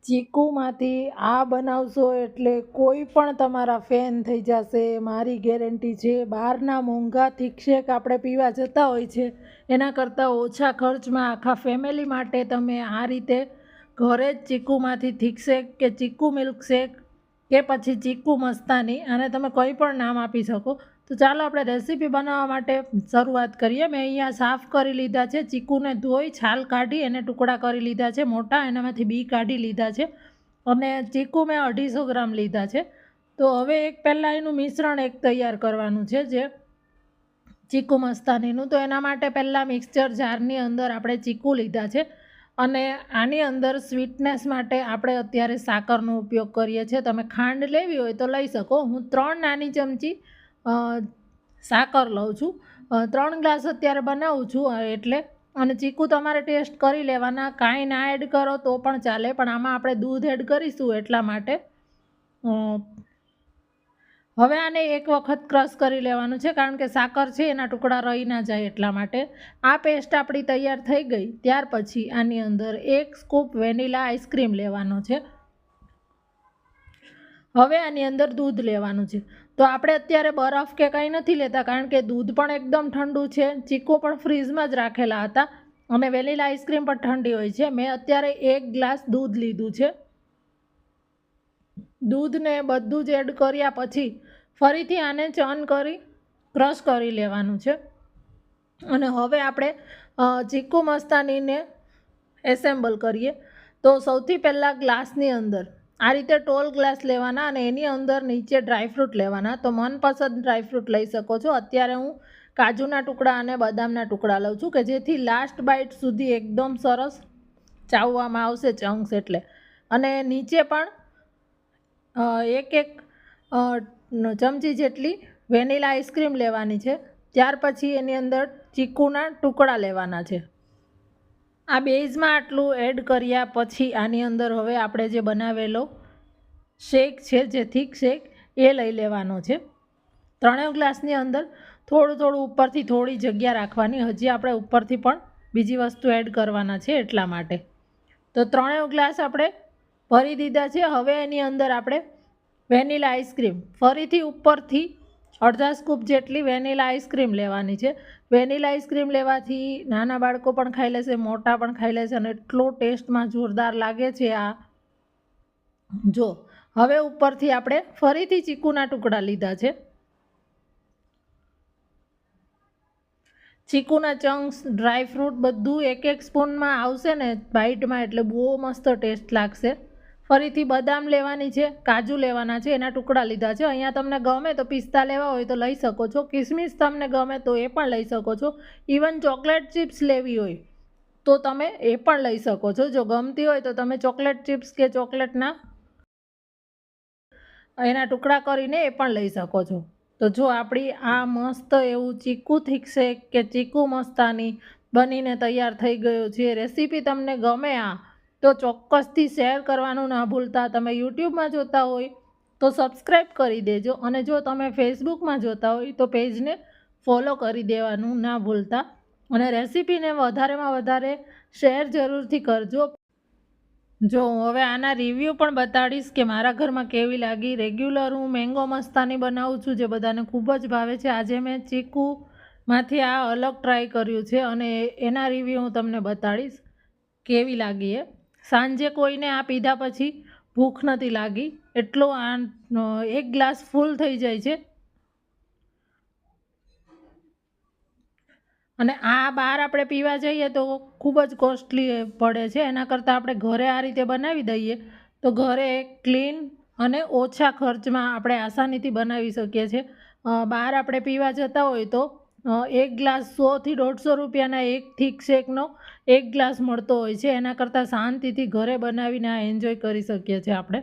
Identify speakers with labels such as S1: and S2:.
S1: ચીકુમાંથી આ બનાવશો એટલે કોઈ પણ તમારા ફેન થઈ જશે, મારી ગેરંટી છે. બહારના મોંઘા થીક શેક આપણે પીવા જતા હોય છે એના કરતાં ઓછા ખર્ચમાં આખા ફેમિલી માટે તમે આ રીતે ઘરે જ ચીકુમાંથી થીક શેક કે ચીકુ મિલ્કશેક કે પછી ચીકુ મસ્તાની, આને તમે કોઈ પણ નામ આપી શકો. તો ચાલો આપણે રેસીપી બનાવવા માટે શરૂઆત કરીએ. મેં અહીંયા સાફ કરી લીધા છે, ચીકુને ધોઈ છાલ કાઢી એને ટુકડા કરી લીધા છે મોટા, એનામાંથી બી કાઢી લીધા છે અને ચીકુ મેં 250 ગ્રામ લીધા છે. તો હવે પહેલાં એનું મિશ્રણ તૈયાર કરવાનું છે, જે ચીકુ મસ્તાનીનું. તો એના માટે પહેલાં મિક્સચર જારની અંદર આપણે ચીકુ લીધા છે અને આની અંદર સ્વીટનેસ માટે આપણે અત્યારે સાકરનો ઉપયોગ કરીએ છીએ. તમે ખાંડ લેવી હોય તો લઈ શકો. હું 3 નાની ચમચી સાકર લઉં છું. 3 ગ્લાસ અત્યારે બનાવું છું એટલે. અને ચીકુ તમારે ટેસ્ટ કરી લેવાના, કાંઈ ના એડ કરો તો પણ ચાલે, પણ આમાં આપણે દૂધ એડ કરીશું એટલા માટે. હવે આને એક વખત ક્રશ કરી લેવાનું છે, કારણ કે સાકર છે એના ટુકડા રહી ના જાય એટલા માટે. આ પેસ્ટ આપણી તૈયાર થઈ ગઈ. ત્યાર પછી આની અંદર 1 સ્કૂપ વેનીલા આઈસ્ક્રીમ લેવાનો છે. હવે આની અંદર દૂધ લેવાનું છે. તો આપણે અત્યારે બરફ કે કંઈ નથી લેતા, કારણ કે દૂધ પણ એકદમ ઠંડુ છે, ચીકુ પણ ફ્રીઝમાં જ રાખેલા હતા અને વેનીલા આઈસ્ક્રીમ પણ ઠંડી હોય છે. મેં અત્યારે 1 ગ્લાસ દૂધ લીધું છે. દૂધને બધું જ એડ કર્યા પછી ફરીથી આને ચર્ન કરી ક્રશ કરી લેવાનું છે. અને હવે આપણે ચીકુ મસ્તાનીને એસેમ્બલ કરીએ. તો સૌથી પહેલાં ગ્લાસની અંદર આ રીતે ટોલ ગ્લાસ લેવાના અને એની અંદર નીચે ડ્રાયફ્રૂટ લેવાના. તો મનપસંદ ડ્રાયફ્રૂટ લઈ શકો છો. અત્યારે હું કાજુના ટુકડા અને બદામના ટુકડા લઉં છું, કે જેથી લાસ્ટ બાઇટ સુધી એકદમ સરસ ચાવવામાં આવશે ચંક્સ એટલે. અને નીચે પણ એક ચમચી જેટલી વેનીલા આઈસ્ક્રીમ લેવાની છે. ત્યાર પછી એની અંદર ચીકુના ટુકડા લેવાના છે. આ બેઝમાં આટલું એડ કર્યા પછી આની અંદર હવે આપણે જે બનાવેલો શેક છે, જે થીક શેક, એ લઈ લેવાનો છે. 3 ગ્લાસની અંદર થોડું થોડું ઉપરથી થોડી જગ્યા રાખવાની. હજી આપણે ઉપરથી પણ બીજી વસ્તુ એડ કરવાના છે એટલા માટે. તો 3 ગ્લાસ આપણે ભરી દીધા છે. હવે એની અંદર આપણે વેનીલા આઈસ્ક્રીમ ફરીથી ઉપરથી 1/2 સ્કૂપ જેટલી વેનીલા આઈસ્ક્રીમ લેવાની છે. વેનીલા આઈસ્ક્રીમ લેવાથી નાના બાળકો પણ ખાઈ લેશે, મોટા પણ ખાઈ લેશે અને એટલો ટેસ્ટમાં જોરદાર લાગે છે આ. જો હવે ઉપરથી આપણે ફરીથી ચીકુના ટુકડા લીધા છે. ચીકુના ચંક્સ, ડ્રાયફ્રૂટ બધું 1 સ્પૂનમાં આવશે ને બાઈટમાં, એટલે બહુ મસ્ત ટેસ્ટ લાગશે. ફરીથી બદામ લેવાની છે, કાજુ લેવાના છે, એના ટુકડા લીધા છે. અહીંયા તમને ગમે તો પિસ્તા લેવા હોય તો લઈ શકો છો, કિસમિસ તમને ગમે તો એ પણ લઈ શકો છો. ઇવન ચોકલેટ ચિપ્સ લેવી હોય તો તમે એ પણ લઈ શકો છો. જો ગમતી હોય તો તમે ચોકલેટ ચિપ્સ કે ચોકલેટના એના ટુકડા કરીને એ પણ લઈ શકો છો. તો જો આપણી આ મસ્ત એવું ચીકુ થીક શેક કે ચીકુ મસ્તાની બનીને તૈયાર થઈ ગયો છે. રેસીપી તમને ગમે તો ચોક્કસથી શેર કરવાનું ના ભૂલતા. તમે યુટ્યુબમાં જોતા હોય તો સબસ્ક્રાઈબ કરી દેજો, અને જો તમે ફેસબુકમાં જોતા હોય તો પેજને ફોલો કરી દેવાનું ના ભૂલતા. અને રેસીપીને વધારેમાં વધારે શેર જરૂરથી કરજો. જો હવે આના રિવ્યૂ પણ બતાડીશ કે મારા ઘરમાં કેવી લાગી. રેગ્યુલર હું મેંગો મસ્તાની બનાવું છું, જે બધાને ખૂબ જ ભાવે છે. આજે મેં ચીકુમાંથી આ અલગ ટ્રાય કર્યું છે અને એના રિવ્યૂ હું તમને બતાડીશ કેવી લાગી એ. સાંજે કોઈને આ પીધા પછી ભૂખ નથી લાગી, એટલો આ 1 ગ્લાસ ફૂલ થઈ જાય છે. અને આ બહાર આપણે પીવા જઈએ તો ખૂબ જ કોસ્ટલી પડે છે. એના કરતાં આપણે ઘરે આ રીતે બનાવી દઈએ તો ઘરે ક્લીન અને ઓછા ખર્ચમાં આપણે આસાનીથી બનાવી શકીએ છીએ. બહાર આપણે પીવા જતા હોય તો 1 ગ્લાસ 100 થી 150 રૂપિયાના એક થીક શેકનો 1 ગ્લાસ મળતો હોય છે. એના કરતાં શાંતિથી ઘરે બનાવીને આ એન્જોય કરી શકીએ છીએ આપણે.